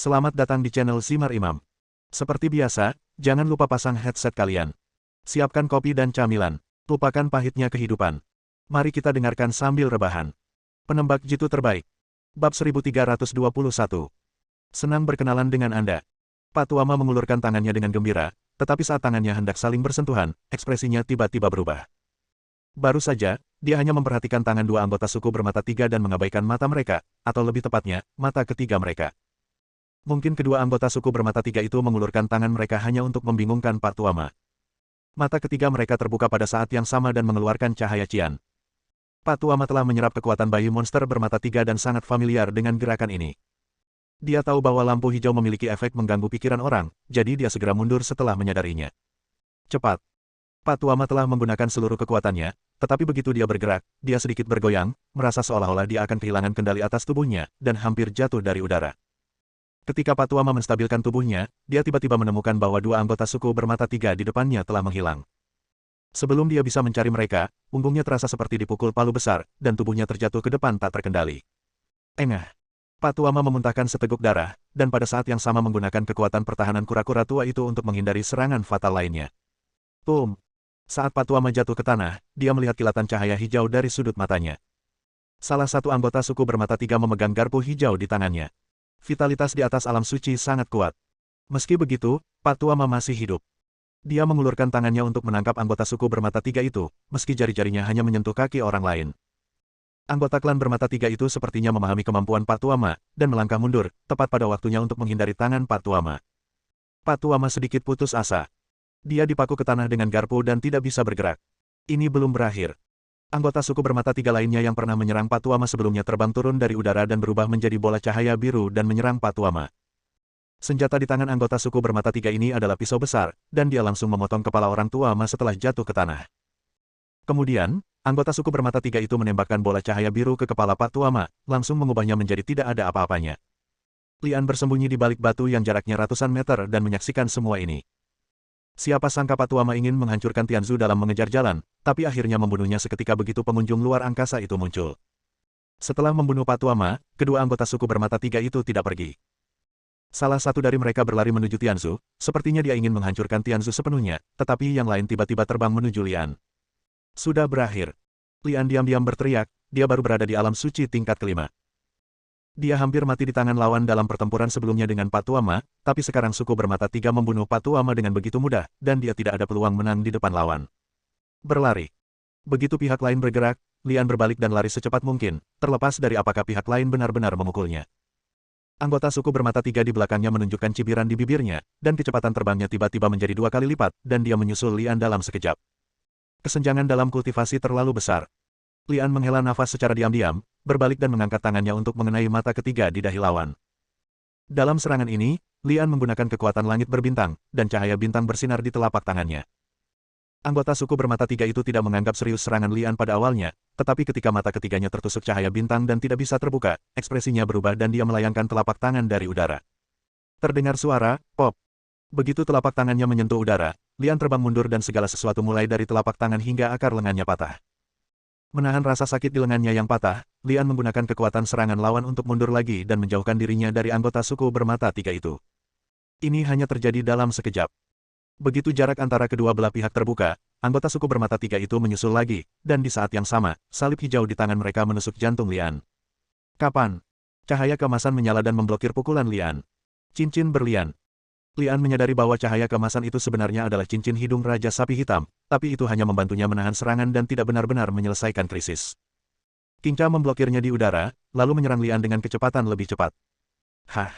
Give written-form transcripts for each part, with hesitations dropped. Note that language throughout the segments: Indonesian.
Selamat datang di channel Simar Imam. Seperti biasa, jangan lupa pasang headset kalian. Siapkan kopi dan camilan. Lupakan pahitnya kehidupan. Mari kita dengarkan sambil rebahan. Penembak jitu terbaik. Bab 1321. Senang berkenalan dengan Anda. Pak Tuama mengulurkan tangannya dengan gembira, tetapi saat tangannya hendak saling bersentuhan, ekspresinya tiba-tiba berubah. Baru saja, dia hanya memperhatikan tangan dua anggota suku bermata tiga dan mengabaikan mata mereka, atau lebih tepatnya, mata ketiga mereka. Mungkin kedua anggota suku bermata tiga itu mengulurkan tangan mereka hanya untuk membingungkan Pak Tuama. Mata ketiga mereka terbuka pada saat yang sama dan mengeluarkan cahaya cian. Pak Tuama telah menyerap kekuatan bayi monster bermata tiga dan sangat familiar dengan gerakan ini. Dia tahu bahwa lampu hijau memiliki efek mengganggu pikiran orang, jadi dia segera mundur setelah menyadarinya. Cepat. Pak Tuama telah menggunakan seluruh kekuatannya, tetapi begitu dia bergerak, dia sedikit bergoyang, merasa seolah-olah dia akan kehilangan kendali atas tubuhnya, dan hampir jatuh dari udara. Ketika Pak Tuama menstabilkan tubuhnya, dia tiba-tiba menemukan bahwa dua anggota suku bermata tiga di depannya telah menghilang. Sebelum dia bisa mencari mereka, punggungnya terasa seperti dipukul palu besar, dan tubuhnya terjatuh ke depan tak terkendali. Engah. Pak Tuama memuntahkan seteguk darah, dan pada saat yang sama menggunakan kekuatan pertahanan kura-kura tua itu untuk menghindari serangan fatal lainnya. Boom! Saat Pak Tuama jatuh ke tanah, dia melihat kilatan cahaya hijau dari sudut matanya. Salah satu anggota suku bermata tiga memegang garpu hijau di tangannya. Vitalitas di atas alam suci sangat kuat. Meski begitu, Pak Tuama masih hidup. Dia mengulurkan tangannya untuk menangkap anggota suku bermata tiga itu, meski jari-jarinya hanya menyentuh kaki orang lain. Anggota klan bermata tiga itu sepertinya memahami kemampuan Pak Tuama, dan melangkah mundur, tepat pada waktunya untuk menghindari tangan Pak Tuama. Pak Tuama sedikit putus asa. Dia dipaku ke tanah dengan garpu dan tidak bisa bergerak. Ini belum berakhir. Anggota suku bermata tiga lainnya yang pernah menyerang Pak Tuama sebelumnya terbang turun dari udara dan berubah menjadi bola cahaya biru dan menyerang Pak Tuama. Senjata di tangan anggota suku bermata tiga ini adalah pisau besar, dan dia langsung memotong kepala orang Tuama setelah jatuh ke tanah. Kemudian, anggota suku bermata tiga itu menembakkan bola cahaya biru ke kepala Pak Tuama, langsung mengubahnya menjadi tidak ada apa-apanya. Lian bersembunyi di balik batu yang jaraknya ratusan meter dan menyaksikan semua ini. Siapa sangka Pak Tuama ingin menghancurkan Tianzu dalam mengejar jalan, tapi akhirnya membunuhnya seketika begitu pengunjung luar angkasa itu muncul. Setelah membunuh Pak Tuama, kedua anggota suku bermata tiga itu tidak pergi. Salah satu dari mereka berlari menuju Tianzu, sepertinya dia ingin menghancurkan Tianzu sepenuhnya, tetapi yang lain tiba-tiba terbang menuju Lian. Sudah berakhir. Lian diam-diam berteriak, dia baru berada di alam suci tingkat kelima. Dia hampir mati di tangan lawan dalam pertempuran sebelumnya dengan Pak Tuama, tapi sekarang suku bermata tiga membunuh Pak Tuama dengan begitu mudah, dan dia tidak ada peluang menang di depan lawan. Berlari. Begitu pihak lain bergerak, Lian berbalik dan lari secepat mungkin, terlepas dari apakah pihak lain benar-benar memukulnya. Anggota suku bermata tiga di belakangnya menunjukkan cibiran di bibirnya, dan kecepatan terbangnya tiba-tiba menjadi 2 kali lipat, dan dia menyusul Lian dalam sekejap. Kesenjangan dalam kultivasi terlalu besar. Lian menghela nafas secara diam-diam, berbalik dan mengangkat tangannya untuk mengenai mata ketiga di dahi lawan. Dalam serangan ini, Lian menggunakan kekuatan langit berbintang, dan cahaya bintang bersinar di telapak tangannya. Anggota suku bermata tiga itu tidak menganggap serius serangan Lian pada awalnya, tetapi ketika mata ketiganya tertusuk cahaya bintang dan tidak bisa terbuka, ekspresinya berubah dan dia melayangkan telapak tangan dari udara. Terdengar suara, pop. Begitu telapak tangannya menyentuh udara, Lian terbang mundur dan segala sesuatu mulai dari telapak tangan hingga akar lengannya patah. Menahan rasa sakit di lengannya yang patah, Lian menggunakan kekuatan serangan lawan untuk mundur lagi dan menjauhkan dirinya dari anggota suku bermata tiga itu. Ini hanya terjadi dalam sekejap. Begitu jarak antara kedua belah pihak terbuka, anggota suku bermata tiga itu menyusul lagi, dan di saat yang sama, salib hijau di tangan mereka menusuk jantung Lian. Kapan? Cahaya keemasan menyala dan memblokir pukulan Lian. Cincin berlian. Lian menyadari bahwa cahaya keemasan itu sebenarnya adalah cincin hidung Raja Sapi Hitam, tapi itu hanya membantunya menahan serangan dan tidak benar-benar menyelesaikan krisis. Qingca memblokirnya di udara, lalu menyerang Lian dengan kecepatan lebih cepat. Hah!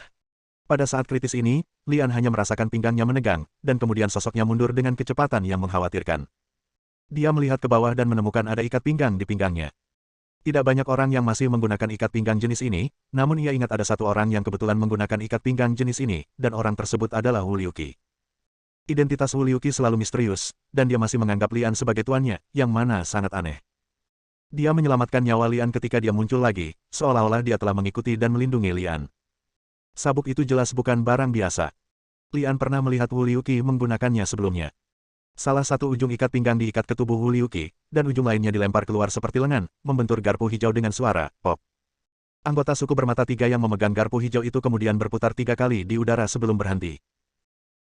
Pada saat kritis ini, Lian hanya merasakan pinggangnya menegang, dan kemudian sosoknya mundur dengan kecepatan yang mengkhawatirkan. Dia melihat ke bawah dan menemukan ada ikat pinggang di pinggangnya. Tidak banyak orang yang masih menggunakan ikat pinggang jenis ini, namun ia ingat ada satu orang yang kebetulan menggunakan ikat pinggang jenis ini, dan orang tersebut adalah Wu Liuqi. Identitas Wu Liuqi selalu misterius, dan dia masih menganggap Lian sebagai tuannya, yang mana sangat aneh. Dia menyelamatkan nyawa Lian ketika dia muncul lagi, seolah-olah dia telah mengikuti dan melindungi Lian. Sabuk itu jelas bukan barang biasa. Lian pernah melihat Wu Liuqi menggunakannya sebelumnya. Salah satu ujung ikat pinggang diikat ke tubuh Wu Liuqi, dan ujung lainnya dilempar keluar seperti lengan, membentur garpu hijau dengan suara, pop. Anggota suku bermata tiga yang memegang garpu hijau itu kemudian berputar 3 kali di udara sebelum berhenti.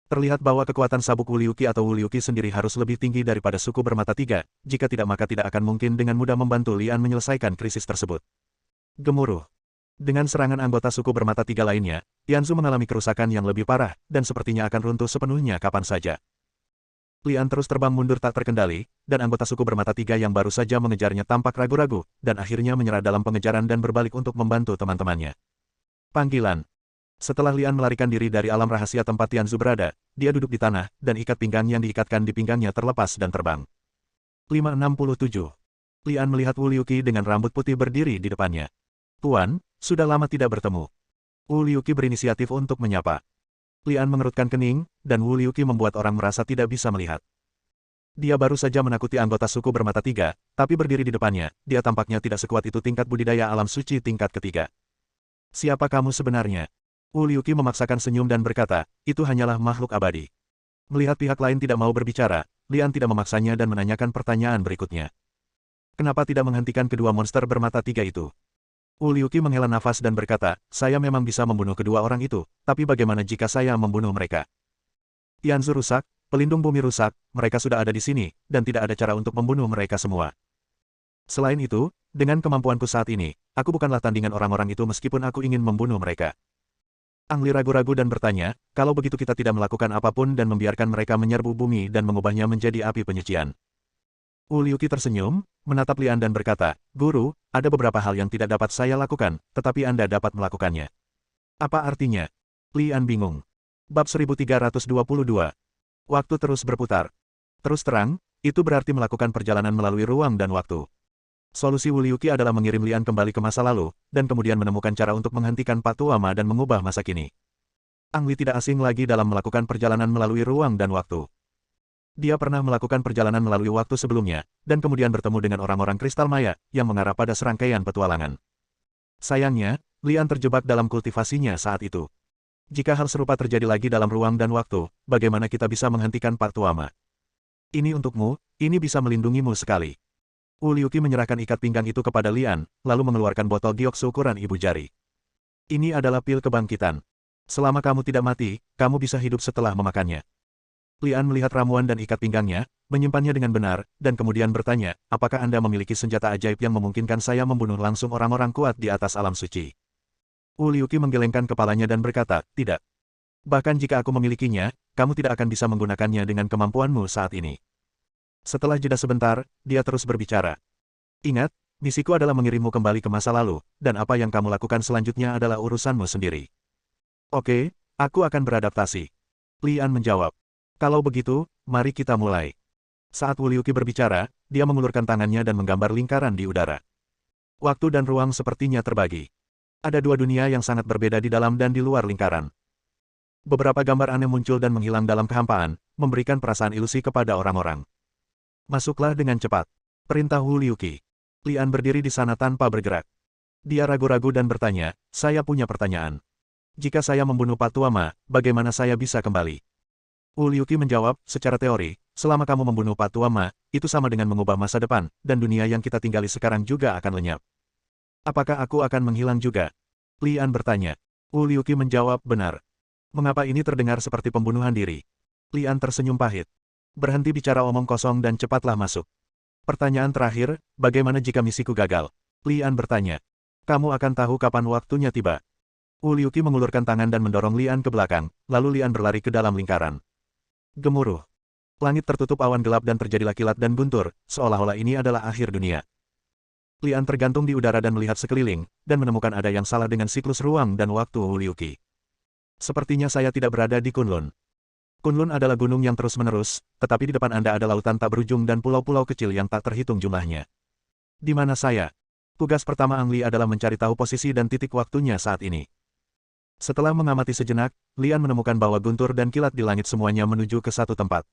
Terlihat bahwa kekuatan sabuk Wuliuki atau Wuliuki sendiri harus lebih tinggi daripada suku bermata tiga, jika tidak maka tidak akan mungkin dengan mudah membantu Lian menyelesaikan krisis tersebut. Gemuruh. Dengan serangan anggota suku bermata tiga lainnya, Tianzu mengalami kerusakan yang lebih parah, dan sepertinya akan runtuh sepenuhnya kapan saja. Lian terus terbang mundur tak terkendali, dan anggota suku bermata tiga yang baru saja mengejarnya tampak ragu-ragu, dan akhirnya menyerah dalam pengejaran dan berbalik untuk membantu teman-temannya. Panggilan. Setelah Lian melarikan diri dari alam rahasia tempat Tianzu berada, dia duduk di tanah, dan ikat pinggang yang diikatkan di pinggangnya terlepas dan terbang. 567. Lian melihat Wuliuki dengan rambut putih berdiri di depannya. Tuan, sudah lama tidak bertemu. Wuliuki berinisiatif untuk menyapa. Lian mengerutkan kening, dan Wuliuki membuat orang merasa tidak bisa melihat. Dia baru saja menakuti anggota suku bermata tiga, tapi berdiri di depannya, dia tampaknya tidak sekuat itu tingkat budidaya alam suci tingkat ketiga. Siapa kamu sebenarnya? Wuliuki memaksakan senyum dan berkata, itu hanyalah makhluk abadi. Melihat pihak lain tidak mau berbicara, Lian tidak memaksanya dan menanyakan pertanyaan berikutnya. Kenapa tidak menghentikan kedua monster bermata tiga itu? Wuliuki menghela nafas dan berkata, saya memang bisa membunuh kedua orang itu, tapi bagaimana jika saya membunuh mereka? Tianzu rusak, pelindung bumi rusak, mereka sudah ada di sini, dan tidak ada cara untuk membunuh mereka semua. Selain itu, dengan kemampuanku saat ini, aku bukanlah tandingan orang-orang itu meskipun aku ingin membunuh mereka. Ang Li ragu-ragu dan bertanya, kalau begitu kita tidak melakukan apapun dan membiarkan mereka menyerbu bumi dan mengubahnya menjadi api penyucian. Wuliuki tersenyum, menatap Lian dan berkata, Guru, ada beberapa hal yang tidak dapat saya lakukan, tetapi Anda dapat melakukannya. Apa artinya? Lian bingung. Bab 1322. Waktu terus berputar. Terus terang, itu berarti melakukan perjalanan melalui ruang dan waktu. Solusi Wuliuki adalah mengirim Lian kembali ke masa lalu, dan kemudian menemukan cara untuk menghentikan Patuama dan mengubah masa kini. Ang Li tidak asing lagi dalam melakukan perjalanan melalui ruang dan waktu. Dia pernah melakukan perjalanan melalui waktu sebelumnya, dan kemudian bertemu dengan orang-orang kristal maya, yang mengarah pada serangkaian petualangan. Sayangnya, Lian terjebak dalam kultivasinya saat itu. Jika hal serupa terjadi lagi dalam ruang dan waktu, bagaimana kita bisa menghentikan Patuama? Ini untukmu, ini bisa melindungimu sekali. Wuliuki menyerahkan ikat pinggang itu kepada Lian, lalu mengeluarkan botol giok seukuran ibu jari. Ini adalah pil kebangkitan. Selama kamu tidak mati, kamu bisa hidup setelah memakannya. Lian melihat ramuan dan ikat pinggangnya, menyimpannya dengan benar, dan kemudian bertanya, apakah Anda memiliki senjata ajaib yang memungkinkan saya membunuh langsung orang-orang kuat di atas alam suci? Wuliuki menggelengkan kepalanya dan berkata, tidak. Bahkan jika aku memilikinya, kamu tidak akan bisa menggunakannya dengan kemampuanmu saat ini. Setelah jeda sebentar, dia terus berbicara. Ingat, misiku adalah mengirimmu kembali ke masa lalu, dan apa yang kamu lakukan selanjutnya adalah urusanmu sendiri. Oke, aku akan beradaptasi. Lian menjawab. Kalau begitu, mari kita mulai. Saat Wuliuki berbicara, dia mengulurkan tangannya dan menggambar lingkaran di udara. Waktu dan ruang sepertinya terbagi. Ada dua dunia yang sangat berbeda di dalam dan di luar lingkaran. Beberapa gambar aneh muncul dan menghilang dalam kehampaan, memberikan perasaan ilusi kepada orang-orang. Masuklah dengan cepat. Perintah Wuliuki. Lian berdiri di sana tanpa bergerak. Dia ragu-ragu dan bertanya, saya punya pertanyaan. Jika saya membunuh Patuama, bagaimana saya bisa kembali? Wuliuki menjawab, secara teori, selama kamu membunuh Patuama, itu sama dengan mengubah masa depan, dan dunia yang kita tinggali sekarang juga akan lenyap. Apakah aku akan menghilang juga? Lian bertanya. Wuliuki menjawab, benar. Mengapa ini terdengar seperti pembunuhan diri? Lian tersenyum pahit. Berhenti bicara omong kosong dan cepatlah masuk. Pertanyaan terakhir, bagaimana jika misiku gagal? Lian bertanya. Kamu akan tahu kapan waktunya tiba. Wuliuki mengulurkan tangan dan mendorong Lian ke belakang, lalu Lian berlari ke dalam lingkaran. Gemuruh. Langit tertutup awan gelap dan terjadilah kilat dan guntur, seolah-olah ini adalah akhir dunia. Lian tergantung di udara dan melihat sekeliling, dan menemukan ada yang salah dengan siklus ruang dan waktu Wuliuki. Sepertinya saya tidak berada di Kunlun. Kunlun adalah gunung yang terus-menerus, tetapi di depan Anda ada lautan tak berujung dan pulau-pulau kecil yang tak terhitung jumlahnya. Di mana saya? Tugas pertama Ang Li adalah mencari tahu posisi dan titik waktunya saat ini. Setelah mengamati sejenak, Lian menemukan bahwa guntur dan kilat di langit semuanya menuju ke satu tempat.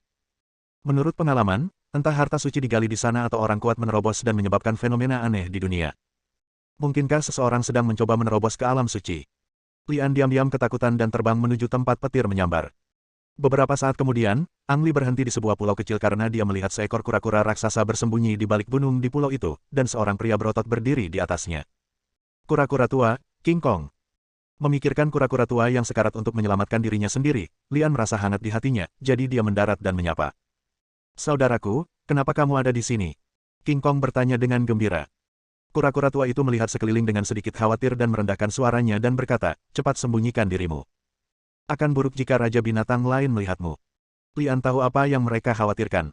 Menurut pengalaman, entah harta suci digali di sana atau orang kuat menerobos dan menyebabkan fenomena aneh di dunia. Mungkinkah seseorang sedang mencoba menerobos ke alam suci? Lian diam-diam ketakutan dan terbang menuju tempat petir menyambar. Beberapa saat kemudian, Ang Li berhenti di sebuah pulau kecil karena dia melihat seekor kura-kura raksasa bersembunyi di balik gunung di pulau itu, dan seorang pria berotot berdiri di atasnya. Kura-kura tua, King Kong. Memikirkan kura-kura tua yang sekarat untuk menyelamatkan dirinya sendiri, Lian merasa hangat di hatinya, jadi dia mendarat dan menyapa. Saudaraku, kenapa kamu ada di sini? King Kong bertanya dengan gembira. Kura-kura tua itu melihat sekeliling dengan sedikit khawatir dan merendahkan suaranya dan berkata, cepat sembunyikan dirimu. Akan buruk jika Raja Binatang lain melihatmu. Lian tahu apa yang mereka khawatirkan.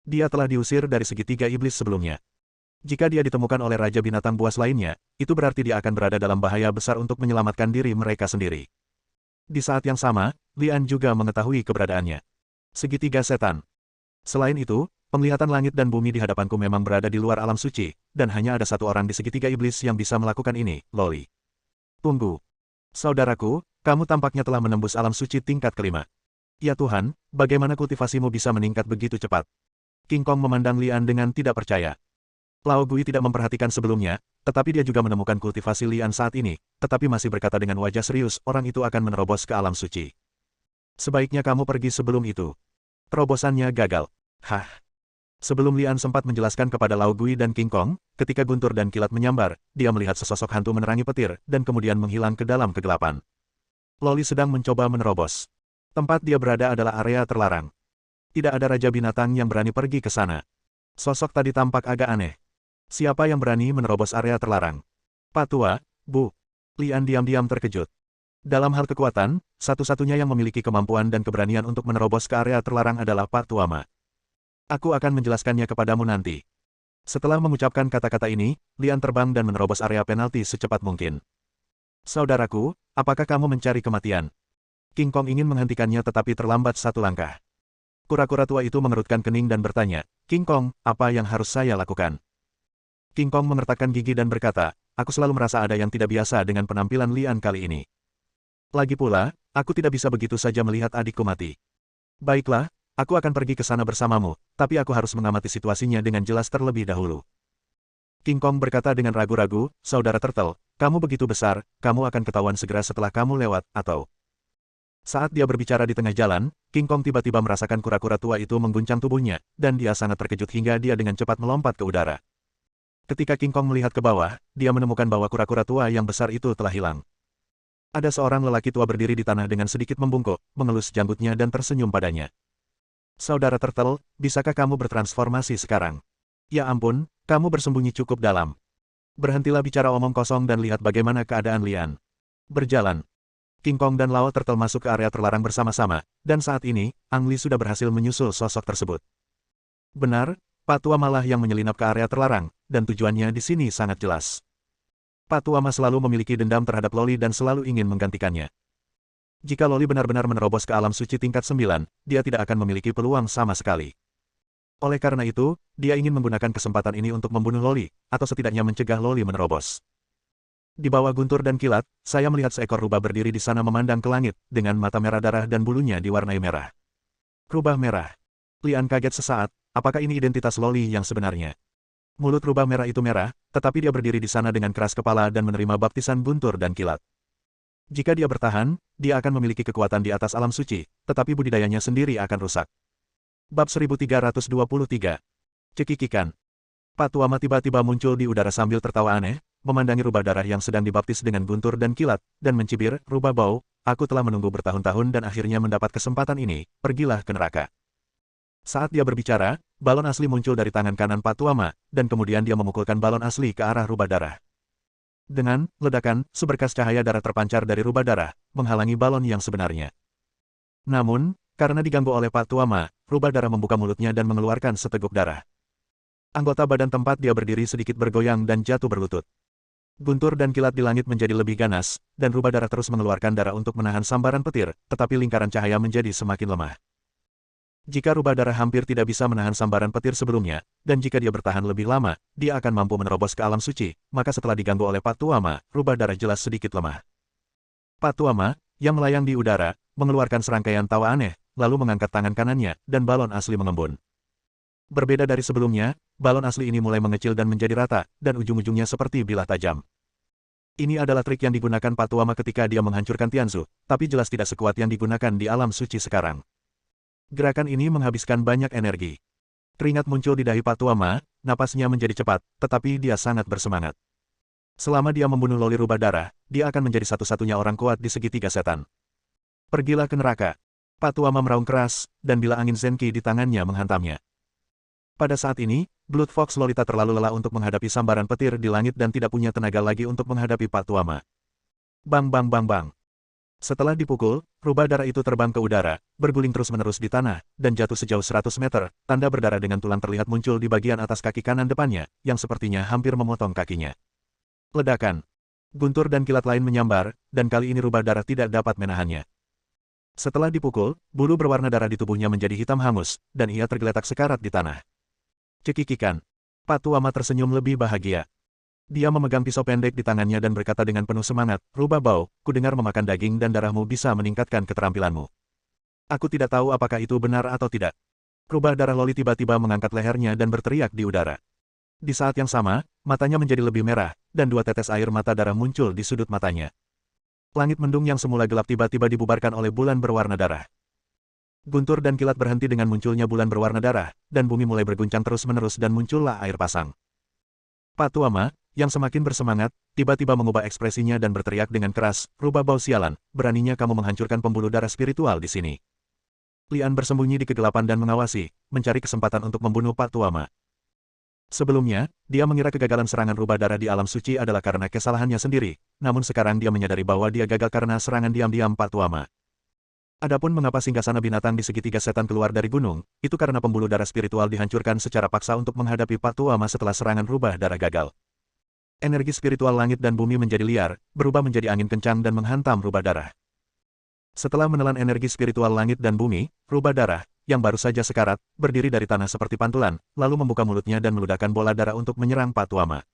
Dia telah diusir dari segitiga iblis sebelumnya. Jika dia ditemukan oleh Raja Binatang buas lainnya, itu berarti dia akan berada dalam bahaya besar untuk menyelamatkan diri mereka sendiri. Di saat yang sama, Lian juga mengetahui keberadaannya. Segitiga setan. Selain itu, penglihatan langit dan bumi di hadapanku memang berada di luar alam suci, dan hanya ada satu orang di segitiga iblis yang bisa melakukan ini, Loli. Tunggu. Saudaraku, kamu tampaknya telah menembus alam suci tingkat kelima. Ya Tuhan, bagaimana kultivasimu bisa meningkat begitu cepat? King Kong memandang Lian dengan tidak percaya. Lao Gui tidak memperhatikan sebelumnya, tetapi dia juga menemukan kultivasi Lian saat ini, tetapi masih berkata dengan wajah serius, orang itu akan menerobos ke alam suci. Sebaiknya kamu pergi sebelum itu. Terobosannya gagal. Hah? Sebelum Lian sempat menjelaskan kepada Lao Gui dan King Kong, ketika guntur dan kilat menyambar, dia melihat sesosok hantu menerangi petir, dan kemudian menghilang ke dalam kegelapan. Loli sedang mencoba menerobos. Tempat dia berada adalah area terlarang. Tidak ada Raja Binatang yang berani pergi ke sana. Sosok tadi tampak agak aneh. Siapa yang berani menerobos area terlarang? Patua, Bu. Lian diam-diam terkejut. Dalam hal kekuatan, satu-satunya yang memiliki kemampuan dan keberanian untuk menerobos ke area terlarang adalah Patua Ma. Aku akan menjelaskannya kepadamu nanti. Setelah mengucapkan kata-kata ini, Lian terbang dan menerobos area penalti secepat mungkin. Saudaraku, apakah kamu mencari kematian? King Kong ingin menghentikannya tetapi terlambat satu langkah. Kura-kura tua itu mengerutkan kening dan bertanya, King Kong, apa yang harus saya lakukan? King Kong mengertakkan gigi dan berkata, aku selalu merasa ada yang tidak biasa dengan penampilan Lian kali ini. Lagi pula, aku tidak bisa begitu saja melihat adikku mati. Baiklah, aku akan pergi ke sana bersamamu, tapi aku harus mengamati situasinya dengan jelas terlebih dahulu. King Kong berkata dengan ragu-ragu, Saudara Turtle, kamu begitu besar, kamu akan ketahuan segera setelah kamu lewat, atau... Saat dia berbicara di tengah jalan, King Kong tiba-tiba merasakan kura-kura tua itu mengguncang tubuhnya, dan dia sangat terkejut hingga dia dengan cepat melompat ke udara. Ketika King Kong melihat ke bawah, dia menemukan bahwa kura-kura tua yang besar itu telah hilang. Ada seorang lelaki tua berdiri di tanah dengan sedikit membungkuk, mengelus janggutnya dan tersenyum padanya. Saudara Turtle, bisakah kamu bertransformasi sekarang? Ya ampun, kamu bersembunyi cukup dalam. Berhentilah bicara omong kosong dan lihat bagaimana keadaan Lian. Berjalan. King Kong dan Lao Turtle masuk ke area terlarang bersama-sama, dan saat ini, Ang Li sudah berhasil menyusul sosok tersebut. Benar, Pak Tua malah yang menyelinap ke area terlarang, dan tujuannya di sini sangat jelas. Pak Tua Ma selalu memiliki dendam terhadap Loli dan selalu ingin menggantikannya. Jika Loli benar-benar menerobos ke alam suci tingkat 9, dia tidak akan memiliki peluang sama sekali. Oleh karena itu, dia ingin menggunakan kesempatan ini untuk membunuh Loli, atau setidaknya mencegah Loli menerobos. Di bawah guntur dan kilat, saya melihat seekor rubah berdiri di sana memandang ke langit, dengan mata merah darah dan bulunya diwarnai merah. Rubah merah. Lian kaget sesaat, apakah ini identitas Loli yang sebenarnya? Mulut rubah merah itu merah, tetapi dia berdiri di sana dengan keras kepala dan menerima baptisan guntur dan kilat. Jika dia bertahan, dia akan memiliki kekuatan di atas alam suci, tetapi budidayanya sendiri akan rusak. Bab 1323. Cekikikan. Pak Tuama tiba-tiba muncul di udara sambil tertawa aneh, memandangi rubah darah yang sedang dibaptis dengan guntur dan kilat, dan mencibir, rubah bau, aku telah menunggu bertahun-tahun dan akhirnya mendapat kesempatan ini, pergilah ke neraka. Saat dia berbicara, balon asli muncul dari tangan kanan Pak Tuama, dan kemudian dia memukulkan balon asli ke arah rubah darah. Dengan ledakan, seberkas cahaya darah terpancar dari rubah darah, menghalangi balon yang sebenarnya. Namun, karena diganggu oleh Pak Tuama, rubah darah membuka mulutnya dan mengeluarkan seteguk darah. Anggota badan tempat dia berdiri sedikit bergoyang dan jatuh berlutut. Guntur dan kilat di langit menjadi lebih ganas, dan rubah darah terus mengeluarkan darah untuk menahan sambaran petir, tetapi lingkaran cahaya menjadi semakin lemah. Jika rubah darah hampir tidak bisa menahan sambaran petir sebelumnya, dan jika dia bertahan lebih lama, dia akan mampu menerobos ke alam suci, maka setelah diganggu oleh Pak Tuama, rubah darah jelas sedikit lemah. Pak Tuama, yang melayang di udara, mengeluarkan serangkaian tawa aneh, lalu mengangkat tangan kanannya, dan balon asli mengembun. Berbeda dari sebelumnya, balon asli ini mulai mengecil dan menjadi rata, dan ujung-ujungnya seperti bilah tajam. Ini adalah trik yang digunakan Pak Tuama ketika dia menghancurkan Tianzu, tapi jelas tidak sekuat yang digunakan di alam suci sekarang. Gerakan ini menghabiskan banyak energi. Keringat muncul di dahi Pak Tuama, napasnya menjadi cepat, tetapi dia sangat bersemangat. Selama dia membunuh Loli rubah darah, dia akan menjadi satu-satunya orang kuat di segitiga setan. Pergilah ke neraka. Pak Tuama meraung keras, dan bila angin Zenki di tangannya menghantamnya. Pada saat ini, Blood Fox Lolita terlalu lelah untuk menghadapi sambaran petir di langit dan tidak punya tenaga lagi untuk menghadapi Pak Tuama. Bang bang bang bang. Setelah dipukul, rubah darah itu terbang ke udara, berguling terus-menerus di tanah, dan jatuh sejauh 100 meter, tanda berdarah dengan tulang terlihat muncul di bagian atas kaki kanan depannya, yang sepertinya hampir memotong kakinya. Ledakan. Guntur dan kilat lain menyambar, dan kali ini rubah darah tidak dapat menahannya. Setelah dipukul, bulu berwarna darah di tubuhnya menjadi hitam hangus, dan ia tergeletak sekarat di tanah. Cekikikan. Pak Tuama tersenyum lebih bahagia. Dia memegang pisau pendek di tangannya dan berkata dengan penuh semangat, "Rubah bau, kudengar memakan daging dan darahmu bisa meningkatkan keterampilanmu. Aku tidak tahu apakah itu benar atau tidak." Rubah darah Loli tiba-tiba mengangkat lehernya dan berteriak di udara. Di saat yang sama, matanya menjadi lebih merah, dan dua tetes air mata darah muncul di sudut matanya. Langit mendung yang semula gelap tiba-tiba dibubarkan oleh bulan berwarna darah. Guntur dan kilat berhenti dengan munculnya bulan berwarna darah, dan bumi mulai berguncang terus-menerus dan muncullah air pasang. Pak Tuama, yang semakin bersemangat, tiba-tiba mengubah ekspresinya dan berteriak dengan keras, "Rubah bau sialan, beraninya kamu menghancurkan pembuluh darah spiritual di sini." Lian bersembunyi di kegelapan dan mengawasi, mencari kesempatan untuk membunuh Pak Tuama. Sebelumnya, dia mengira kegagalan serangan rubah darah di alam suci adalah karena kesalahannya sendiri, namun sekarang dia menyadari bahwa dia gagal karena serangan diam-diam Pak Tuama. Adapun mengapa singgasana binatang di segitiga setan keluar dari gunung, itu karena pembuluh darah spiritual dihancurkan secara paksa untuk menghadapi Pak Tuama setelah serangan rubah darah gagal. Energi spiritual langit dan bumi menjadi liar, berubah menjadi angin kencang dan menghantam rubah darah. Setelah menelan energi spiritual langit dan bumi, rubah darah, yang baru saja sekarat, berdiri dari tanah seperti pantulan, lalu membuka mulutnya dan meludahkan bola darah untuk menyerang Pak Tuama.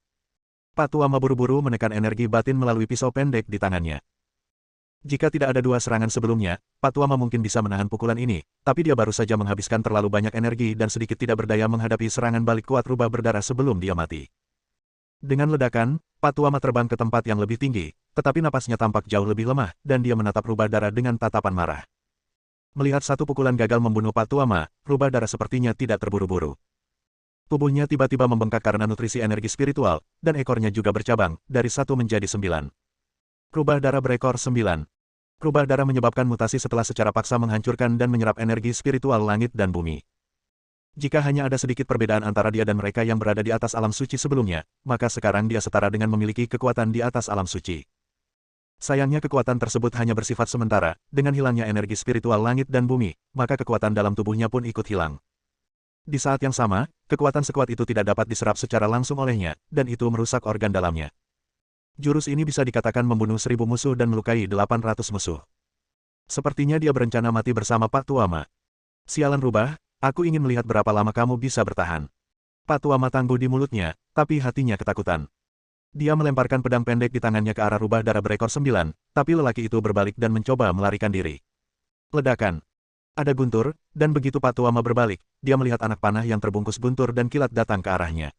Pak Tuama buru-buru menekan energi batin melalui pisau pendek di tangannya. Jika tidak ada dua serangan sebelumnya, Pak Tuama mungkin bisa menahan pukulan ini, tapi dia baru saja menghabiskan terlalu banyak energi dan sedikit tidak berdaya menghadapi serangan balik kuat rubah berdarah sebelum dia mati. Dengan ledakan, Pak Tuama terbang ke tempat yang lebih tinggi, tetapi napasnya tampak jauh lebih lemah, dan dia menatap rubah darah dengan tatapan marah. Melihat satu pukulan gagal membunuh Pak Tuama, rubah darah sepertinya tidak terburu-buru. Tubuhnya tiba-tiba membengkak karena nutrisi energi spiritual, dan ekornya juga bercabang, dari 1 menjadi 9. Rubah darah berekor 9. Rubah darah menyebabkan mutasi setelah secara paksa menghancurkan dan menyerap energi spiritual langit dan bumi. Jika hanya ada sedikit perbedaan antara dia dan mereka yang berada di atas alam suci sebelumnya, maka sekarang dia setara dengan memiliki kekuatan di atas alam suci. Sayangnya kekuatan tersebut hanya bersifat sementara, dengan hilangnya energi spiritual langit dan bumi, maka kekuatan dalam tubuhnya pun ikut hilang. Di saat yang sama, kekuatan sekuat itu tidak dapat diserap secara langsung olehnya, dan itu merusak organ dalamnya. Jurus ini bisa dikatakan membunuh 1000 musuh dan melukai 800 musuh. Sepertinya dia berencana mati bersama Pak Tuama. Sialan rubah, aku ingin melihat berapa lama kamu bisa bertahan. Pak Tuama tangguh di mulutnya, tapi hatinya ketakutan. Dia melemparkan pedang pendek di tangannya ke arah rubah darah berekor 9, tapi lelaki itu berbalik dan mencoba melarikan diri. Ledakan. Ada guntur, dan begitu Pak Tuama berbalik, dia melihat anak panah yang terbungkus guntur dan kilat datang ke arahnya.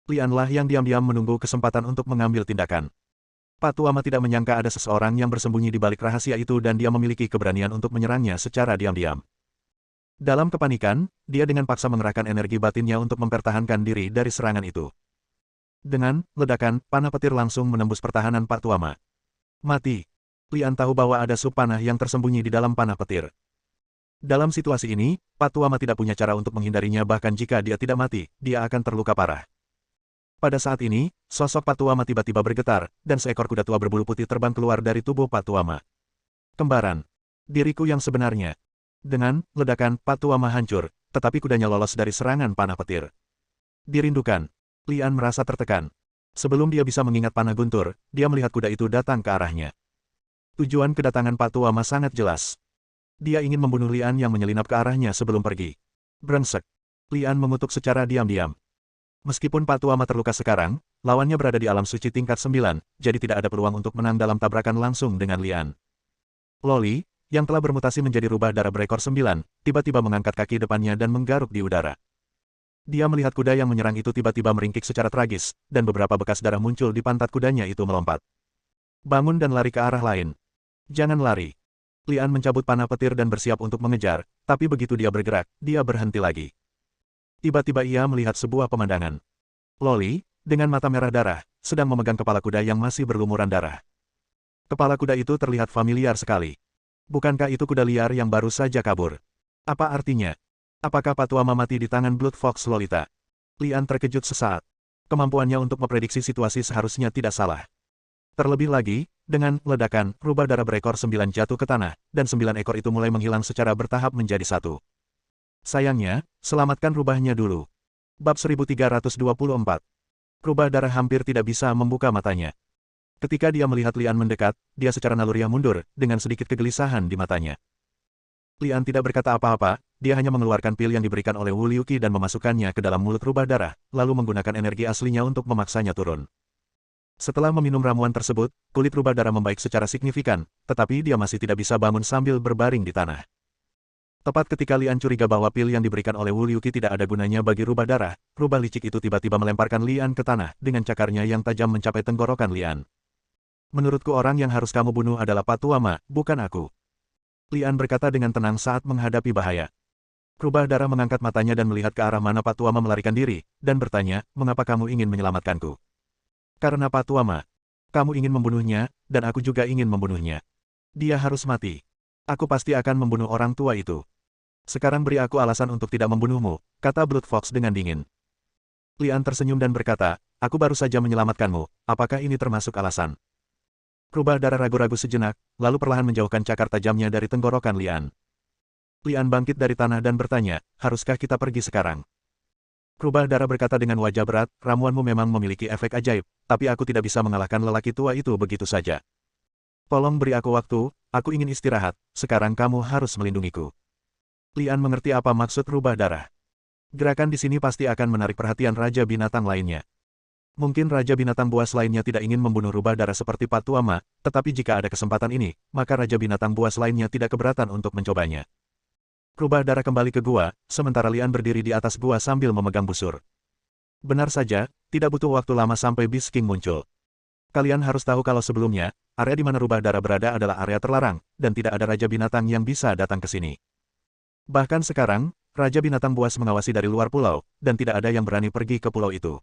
Lianlah yang diam-diam menunggu kesempatan untuk mengambil tindakan. Pak Tuama tidak menyangka ada seseorang yang bersembunyi di balik rahasia itu dan dia memiliki keberanian untuk menyerangnya secara diam-diam. Dalam kepanikan, dia dengan paksa mengerahkan energi batinnya untuk mempertahankan diri dari serangan itu. Dengan ledakan, panah petir langsung menembus pertahanan Pak Tuama. Mati. Lian tahu bahwa ada sub panah yang tersembunyi di dalam panah petir. Dalam situasi ini, Pak Tuama tidak punya cara untuk menghindarinya bahkan jika dia tidak mati, dia akan terluka parah. Pada saat ini, sosok Pak Tuama tiba-tiba bergetar, dan seekor kuda tua berbulu putih terbang keluar dari tubuh Pak Tuama. Kembaran. Diriku yang sebenarnya. Dengan ledakan, Pak Tuama hancur, tetapi kudanya lolos dari serangan panah petir. Dirindukan. Lian merasa tertekan. Sebelum dia bisa mengingat panah guntur, dia melihat kuda itu datang ke arahnya. Tujuan kedatangan Pak Tuama sangat jelas. Dia ingin membunuh Lian yang menyelinap ke arahnya sebelum pergi. Brengsek. Lian mengutuk secara diam-diam. Meskipun Pak Tuama terluka sekarang, lawannya berada di alam suci tingkat 9, jadi tidak ada peluang untuk menang dalam tabrakan langsung dengan Lian. Loli, yang telah bermutasi menjadi rubah darah berekor 9, tiba-tiba mengangkat kaki depannya dan menggaruk di udara. Dia melihat kuda yang menyerang itu tiba-tiba meringkik secara tragis, dan beberapa bekas darah muncul di pantat kudanya itu melompat. Bangun dan lari ke arah lain. Jangan lari. Lian mencabut panah petir dan bersiap untuk mengejar, tapi begitu dia bergerak, dia berhenti lagi. Tiba-tiba ia melihat sebuah pemandangan. Loli, dengan mata merah darah, sedang memegang kepala kuda yang masih berlumuran darah. Kepala kuda itu terlihat familiar sekali. Bukankah itu kuda liar yang baru saja kabur? Apa artinya? Apakah Patuama mati di tangan Blood Fox Lolita? Lian terkejut sesaat. Kemampuannya untuk memprediksi situasi seharusnya tidak salah. Terlebih lagi, dengan ledakan, rubah darah berekor 9 jatuh ke tanah, dan 9 ekor itu mulai menghilang secara bertahap menjadi satu. Sayangnya, selamatkan rubahnya dulu. Bab 1324. Rubah darah hampir tidak bisa membuka matanya. Ketika dia melihat Lian mendekat, dia secara naluriah mundur, dengan sedikit kegelisahan di matanya. Lian tidak berkata apa-apa, dia hanya mengeluarkan pil yang diberikan oleh Wu Liuqi dan memasukkannya ke dalam mulut rubah darah, lalu menggunakan energi aslinya untuk memaksanya turun. Setelah meminum ramuan tersebut, kulit rubah darah membaik secara signifikan, tetapi dia masih tidak bisa bangun sambil berbaring di tanah. Tepat ketika Lian curiga bahwa pil yang diberikan oleh Wu Liuqi tidak ada gunanya bagi rubah darah, rubah licik itu tiba-tiba melemparkan Lian ke tanah dengan cakarnya yang tajam mencapai tenggorokan Lian. Menurutku orang yang harus kamu bunuh adalah Patuama, bukan aku. Lian berkata dengan tenang saat menghadapi bahaya. Rubah darah mengangkat matanya dan melihat ke arah mana Patuama melarikan diri, dan bertanya, mengapa kamu ingin menyelamatkanku? Karena Patuama. Kamu ingin membunuhnya, dan aku juga ingin membunuhnya. Dia harus mati. Aku pasti akan membunuh orang tua itu. Sekarang beri aku alasan untuk tidak membunuhmu, kata Blood Fox dengan dingin. Lian tersenyum dan berkata, aku baru saja menyelamatkanmu, apakah ini termasuk alasan? Rubah darah ragu-ragu sejenak, lalu perlahan menjauhkan cakar tajamnya dari tenggorokan Lian. Lian bangkit dari tanah dan bertanya, haruskah kita pergi sekarang? Rubah darah berkata dengan wajah berat, ramuanmu memang memiliki efek ajaib, tapi aku tidak bisa mengalahkan lelaki tua itu begitu saja. Tolong beri aku waktu, aku ingin istirahat, sekarang kamu harus melindungiku. Lian mengerti apa maksud rubah darah. Gerakan di sini pasti akan menarik perhatian Raja Binatang lainnya. Mungkin Raja Binatang Buas lainnya tidak ingin membunuh rubah darah seperti Patuama, tetapi jika ada kesempatan ini, maka Raja Binatang Buas lainnya tidak keberatan untuk mencobanya. Rubah darah kembali ke gua, sementara Lian berdiri di atas gua sambil memegang busur. Benar saja, tidak butuh waktu lama sampai Beast King muncul. Kalian harus tahu kalau sebelumnya, area di mana rubah darah berada adalah area terlarang, dan tidak ada Raja Binatang yang bisa datang ke sini. Bahkan sekarang, Raja Binatang Buas mengawasi dari luar pulau, dan tidak ada yang berani pergi ke pulau itu.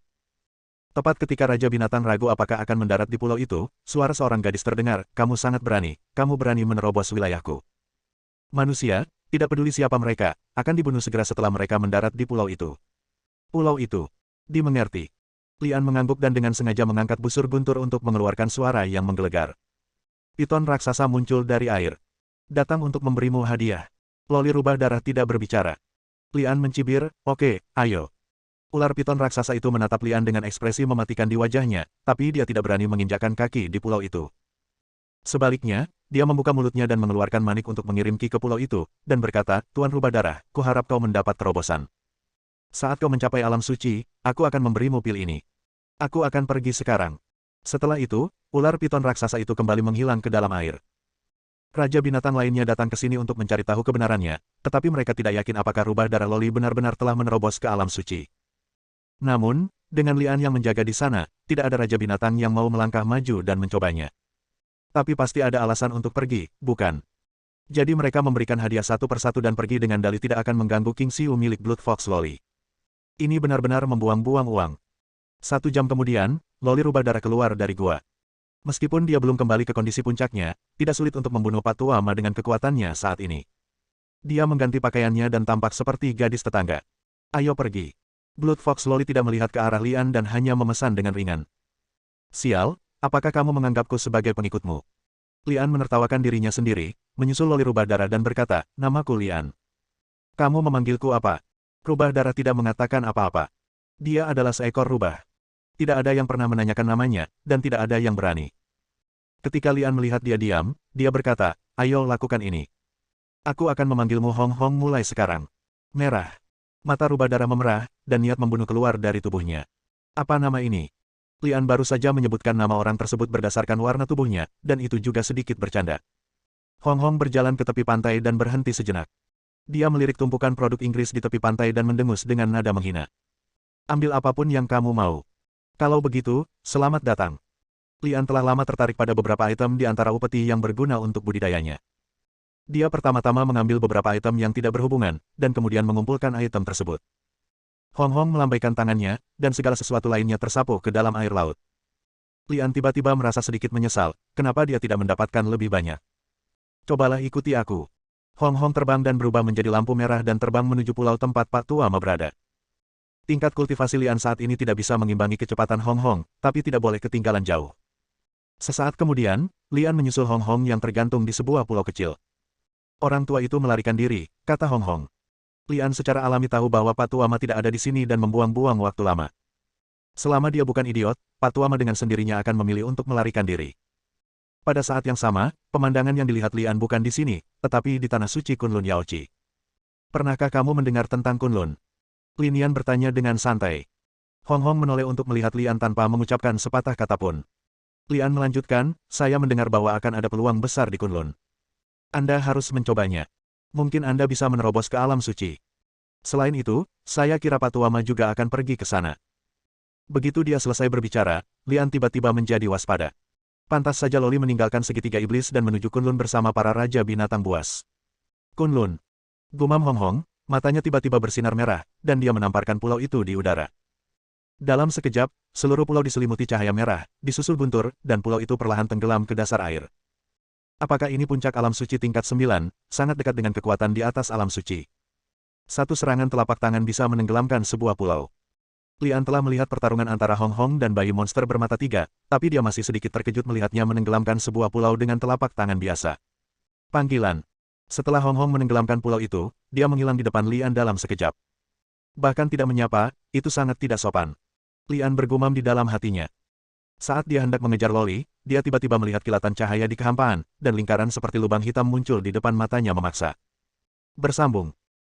Tepat ketika Raja Binatang ragu apakah akan mendarat di pulau itu, suara seorang gadis terdengar, kamu sangat berani, kamu berani menerobos wilayahku. Manusia, tidak peduli siapa mereka, akan dibunuh segera setelah mereka mendarat di pulau itu. Pulau itu. Dimengerti. Lian mengangguk dan dengan sengaja mengangkat busur guntur untuk mengeluarkan suara yang menggelegar. Piton raksasa muncul dari air. Datang untuk memberimu hadiah. Loli rubah darah tidak berbicara. Lian mencibir, oke, ayo. Ular piton raksasa itu menatap Lian dengan ekspresi mematikan di wajahnya, tapi dia tidak berani menginjakkan kaki di pulau itu. Sebaliknya, dia membuka mulutnya dan mengeluarkan manik untuk mengirim Ki ke pulau itu, dan berkata, Tuan Rubah Darah, kuharap kau mendapat terobosan. Saat kau mencapai alam suci, aku akan memberimu pil ini. Aku akan pergi sekarang. Setelah itu, ular piton raksasa itu kembali menghilang ke dalam air. Raja binatang lainnya datang ke sini untuk mencari tahu kebenarannya, tetapi mereka tidak yakin apakah Rubah Darah Loli benar-benar telah menerobos ke alam suci. Namun, dengan Lian yang menjaga di sana, tidak ada Raja Binatang yang mau melangkah maju dan mencobanya. Tapi pasti ada alasan untuk pergi, bukan? Jadi mereka memberikan hadiah satu persatu dan pergi dengan dalih tidak akan mengganggu King Xiu milik Blood Fox Loli. Ini benar-benar membuang-buang uang. 1 jam kemudian, Loli Rubah Darah keluar dari gua. Meskipun dia belum kembali ke kondisi puncaknya, tidak sulit untuk membunuh Patuama dengan kekuatannya saat ini. Dia mengganti pakaiannya dan tampak seperti gadis tetangga. Ayo pergi. Blood Fox Loli tidak melihat ke arah Lian dan hanya memesan dengan ringan. Sial, apakah kamu menganggapku sebagai pengikutmu? Lian menertawakan dirinya sendiri, menyusul Loli Rubah Darah dan berkata, namaku Lian. Kamu memanggilku apa? Rubah Darah tidak mengatakan apa-apa. Dia adalah seekor rubah. Tidak ada yang pernah menanyakan namanya, dan tidak ada yang berani. Ketika Lian melihat dia diam, dia berkata, ayo lakukan ini. Aku akan memanggilmu Hong Hong mulai sekarang. Merah. Mata Rubah Darah memerah, dan niat membunuh keluar dari tubuhnya. Apa nama ini? Lian baru saja menyebutkan nama orang tersebut berdasarkan warna tubuhnya, dan itu juga sedikit bercanda. Hong Hong berjalan ke tepi pantai dan berhenti sejenak. Dia melirik tumpukan produk Inggris di tepi pantai dan mendengus dengan nada menghina. Ambil apapun yang kamu mau. Kalau begitu, selamat datang. Lian telah lama tertarik pada beberapa item di antara upeti yang berguna untuk budidayanya. Dia pertama-tama mengambil beberapa item yang tidak berhubungan, dan kemudian mengumpulkan item tersebut. Hong Hong melambaikan tangannya, dan segala sesuatu lainnya tersapu ke dalam air laut. Lian tiba-tiba merasa sedikit menyesal, kenapa dia tidak mendapatkan lebih banyak. Cobalah ikuti aku. Hong Hong terbang dan berubah menjadi lampu merah dan terbang menuju pulau tempat Pak Tua Ma berada. Tingkat kultivasi Lian saat ini tidak bisa mengimbangi kecepatan Hong Hong, tapi tidak boleh ketinggalan jauh. Sesaat kemudian, Lian menyusul Hong Hong yang tergantung di sebuah pulau kecil. Orang tua itu melarikan diri, kata Hong Hong. Lian secara alami tahu bahwa Pak Tua Ma tidak ada di sini dan membuang-buang waktu lama. Selama dia bukan idiot, Pak Tua Ma dengan sendirinya akan memilih untuk melarikan diri. Pada saat yang sama, pemandangan yang dilihat Lian bukan di sini, tetapi di tanah suci Kunlun Yaoqi. Pernahkah kamu mendengar tentang Kunlun? Lin Yan bertanya dengan santai. Hong Hong menoleh untuk melihat Lian tanpa mengucapkan sepatah kata pun. Lian melanjutkan, saya mendengar bahwa akan ada peluang besar di Kunlun. Anda harus mencobanya. Mungkin Anda bisa menerobos ke alam suci. Selain itu, saya kira Pak Tua Ma juga akan pergi ke sana. Begitu dia selesai berbicara, Lian tiba-tiba menjadi waspada. Pantas saja Loli meninggalkan segitiga iblis dan menuju Kunlun bersama para raja binatang buas. Kunlun. Gumam Hong Hong, matanya tiba-tiba bersinar merah, dan dia menamparkan pulau itu di udara. Dalam sekejap, seluruh pulau diselimuti cahaya merah, disusul guntur, dan pulau itu perlahan tenggelam ke dasar air. Apakah ini puncak alam suci tingkat 9, sangat dekat dengan kekuatan di atas alam suci. Satu serangan telapak tangan bisa menenggelamkan sebuah pulau. Lian telah melihat pertarungan antara Hong Hong dan bayi monster bermata tiga, tapi dia masih sedikit terkejut melihatnya menenggelamkan sebuah pulau dengan telapak tangan biasa. Panggilan. Setelah Hong Hong menenggelamkan pulau itu, dia menghilang di depan Lian dalam sekejap. Bahkan tidak menyapa, itu sangat tidak sopan. Lian bergumam di dalam hatinya. Saat dia hendak mengejar Loli, dia tiba-tiba melihat kilatan cahaya di kehampaan, dan lingkaran seperti lubang hitam muncul di depan matanya memaksa. Bersambung.